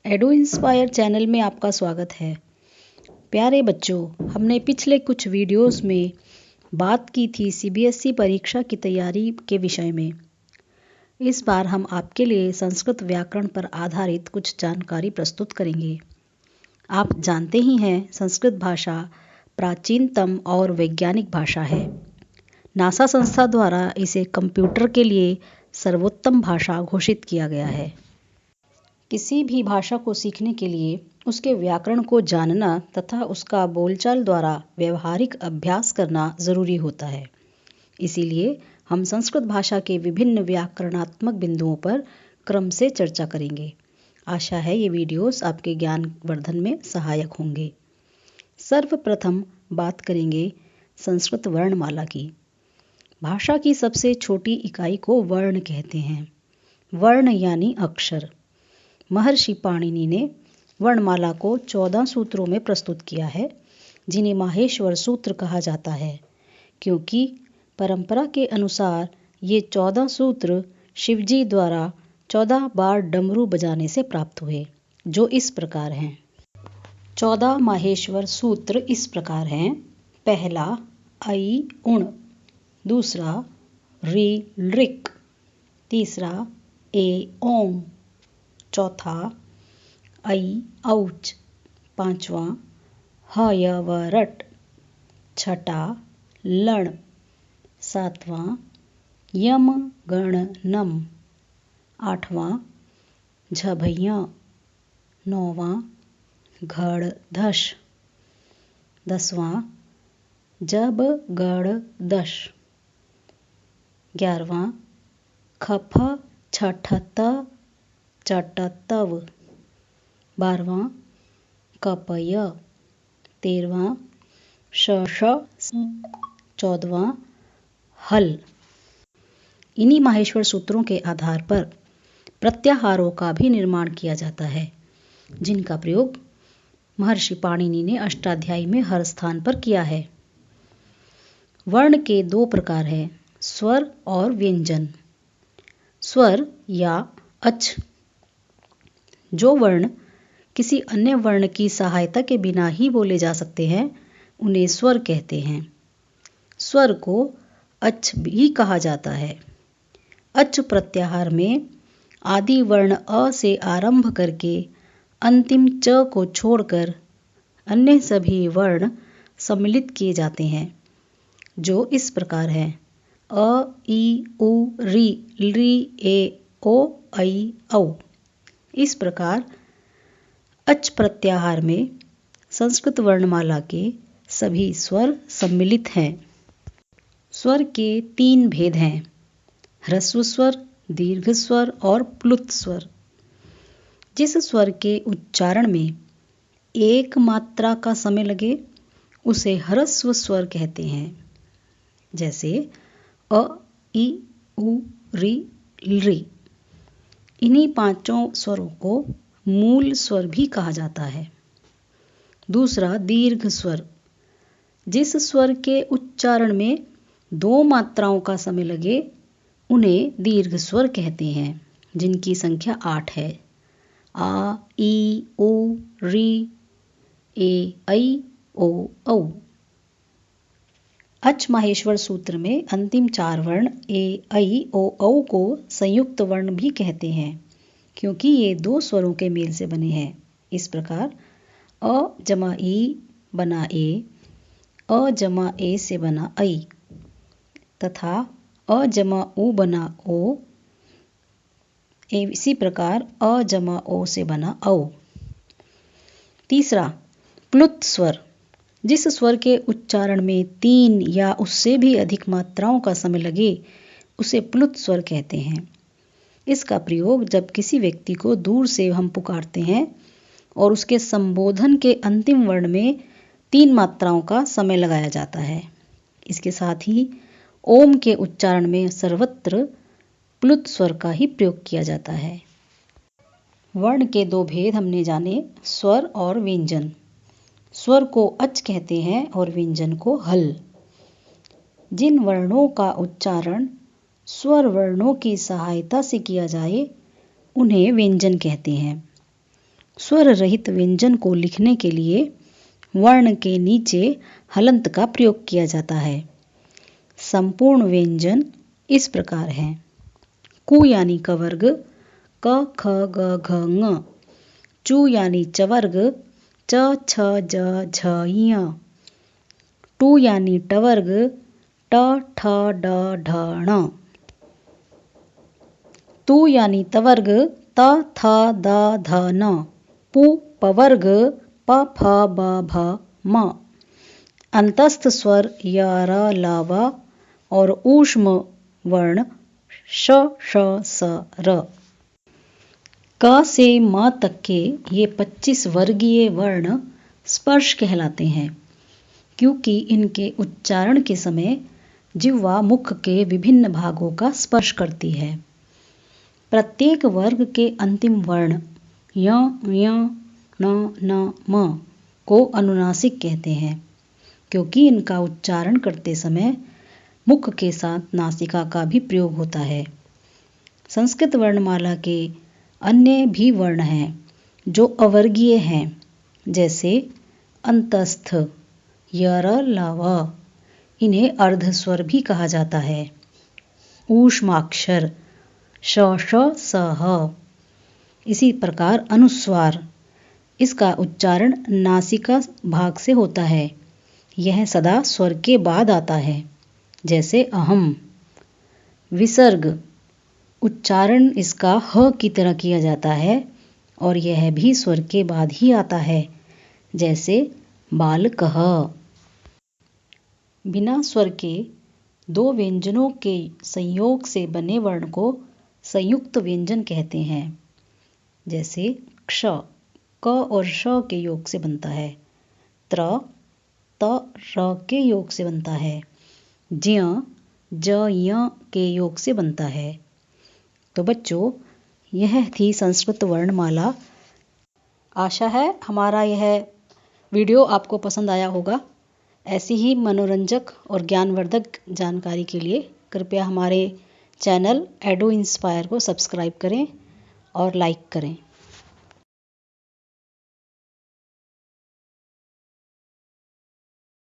एडो inspire channel में आपका स्वागत है। प्यारे बच्चों, हमने पिछले कुछ वीडियोस में बात की थी सीबीएसई परीक्षा की तैयारी के विषय में। इस बार हम आपके लिए संस्कृत व्याकरण पर आधारित कुछ जानकारी प्रस्तुत करेंगे। आप जानते ही हैं, संस्कृत भाषा प्राचीनतम और वैज्ञानिक भाषा है। नासा संस्था द्वारा इसे कंप्यूटर के लिए सर्वोत्तम भाषा घोषित किया गया है। किसी भी भाषा को सीखने के लिए उसके व्याकरण को जानना तथा उसका बोलचाल द्वारा व्यवहारिक अभ्यास करना ज़रूरी होता है। इसीलिए हम संस्कृत भाषा के विभिन्न व्याकरणात्मक बिंदुओं पर क्रम से चर्चा करेंगे। आशा है ये वीडियोस आपके ज्ञानवर्धन में सहायक होंगे। सर्वप्रथम बात करेंगे संस्कृत वर्णमाला की। भाषा की सबसे छोटी इकाई को वर्ण कहते हैं। वर्ण यानी अक्षर। महर्षि पाणिनि ने वर्णमाला को 14 सूत्रों में प्रस्तुत किया है, जिन्हें माहेश्वर सूत्र कहा जाता है, क्योंकि परंपरा के अनुसार ये 14 सूत्र शिवजी द्वारा 14 बार डमरू बजाने से प्राप्त हुए, जो इस प्रकार हैं। 14 माहेश्वर सूत्र इस प्रकार हैं। पहला ऐ उण, दूसरा ऋ ऋक, तीसरा ए ओम, चौथा ऐ औच, पांचवा ह य व रट, छठा लण, सातवां यम गण नम, आठवां झभय, नौवां घड़ धश, 10वां जब गड़ दश, 11वां खफ छठत चटतव, 12वां कपय, 13वां शश, 14वां हल। इन्हीं माहेश्वर सूत्रों के आधार पर प्रत्याहारों का भी निर्माण किया जाता है, जिनका प्रयोग महर्षि पाणिनि ने अष्टाध्यायी में हर स्थान पर किया है। वर्ण के दो प्रकार हैं, स्वर और व्यंजन। स्वर या अच, जो वर्ण किसी अन्य वर्ण की सहायता के बिना ही बोले जा सकते हैं, उन्हें स्वर कहते हैं। स्वर को अच भी कहा जाता है। अच प्रत्याहार में आदि वर्ण अ से आरंभ करके अंतिम च को छोड़कर अन्य सभी वर्ण सम्मिलित किए जाते हैं, जो इस प्रकार हैं। अ ई उ री ली ए ओ ऐ औ। इस प्रकार अच प्रत्याहार में संस्कृत वर्णमाला के सभी स्वर सम्मिलित हैं। स्वर के 3 भेद हैं, ह्रस्व स्वर, दीर्घ स्वर और प्लुत स्वर। जिस स्वर के उच्चारण में एक मात्रा का समय लगे, उसे ह्रस्व स्वर कहते हैं, जैसे अ ई उ री ली। इन्हीं 5 स्वरों को मूल स्वर भी कहा जाता है। दूसरा दीर्घ स्वर। जिस स्वर के उच्चारण में 2 मात्राओं का समय लगे, उन्हें दीर्घ स्वर कहते हैं, जिनकी संख्या 8 है। आ ई उ री ए ऐ ओ औ। अच माहेश्वर सूत्र में अंतिम 4 वर्ण ए ऐ ओ औ को संयुक्त वर्ण भी कहते हैं, क्योंकि ये 2 स्वरों के मेल से बने हैं। इस प्रकार अ जमा ई बना ए, अ जमा ए से बना ऐ, तथा अ जमा उ बना ओ। इसी प्रकार अ जमा ओ से बना औ। तीसरा प्लुत स्वर। जिस स्वर के उच्चारण में 3 या उससे भी अधिक मात्राओं का समय लगे, उसे प्लुत स्वर कहते हैं। इसका प्रयोग जब किसी व्यक्ति को दूर से हम पुकारते हैं और उसके संबोधन के अंतिम वर्ण में 3 मात्राओं का समय लगाया जाता है। इसके साथ ही ओम के उच्चारण में सर्वत्र प्लुत स्वर का ही प्रयोग किया जाता है। वर्ण के 2 भेद हमने जाने, स्वर और व्यंजन। स्वर को अच कहते हैं और व्यंजन को हल। जिन वर्णों का उच्चारण स्वर वर्णों की सहायता से किया जाए, उन्हें व्यंजन कहते हैं। स्वर रहित व्यंजन को लिखने के लिए वर्ण के नीचे हलंत का प्रयोग किया जाता है। संपूर्ण व्यंजन इस प्रकार हैं। कु यानी कवर्ग क ख ग घ ङ। चु यानी चवर्ग च छ ज झ ञ। टु यानी टवर्ग ट ठ ड ढ ण। तु यानी तवर्ग त थ द ध न। पु पवर्ग प फ ब भ म। अंतस्थ स्वर य र ल व और ऊष्म वर्ण श श स र। क से म तक के ये 25 वर्गीय वर्ण स्पर्श कहलाते हैं, क्योंकि इनके उच्चारण के समय जिह्वा मुख के विभिन्न भागों का स्पर्श करती है। प्रत्येक वर्ग के अंतिम वर्ण य, ञ, ण, न, म को अनुनासिक कहते हैं, क्योंकि इनका उच्चारण करते समय मुख के साथ नासिका का भी प्रयोग होता है। संस्कृत वर्णमाला के अन्य भी वर्ण हैं जो अवर्गीय हैं, जैसे अंतस्थ, य र ल व। इन्हें अर्धस्वर भी कहा जाता है। ऊष्माक्षर श श स ह। इसी प्रकार अनुस्वार, इसका उच्चारण नासिका भाग से होता है। यह सदा स्वर के बाद आता है, जैसे अहम। विसर्ग, उच्चारण इसका ह की तरह किया जाता है और यह भी स्वर के बाद ही आता है, जैसे बालकः। बिना स्वर के दो व्यंजनों के संयोग से बने वर्ण को संयुक्त व्यंजन कहते हैं, जैसे क्ष क और श के योग से बनता है, त्र त र के योग से बनता है, ज्ञ ज य के योग से बनता है। तो बच्चों, यह थी संस्कृत वर्णमाला। आशा है हमारा यह वीडियो आपको पसंद आया होगा। ऐसी ही मनोरंजक और ज्ञानवर्धक जानकारी के लिए कृपया हमारे चैनल एडु इंस्पायर को सब्सक्राइब करें और लाइक करें।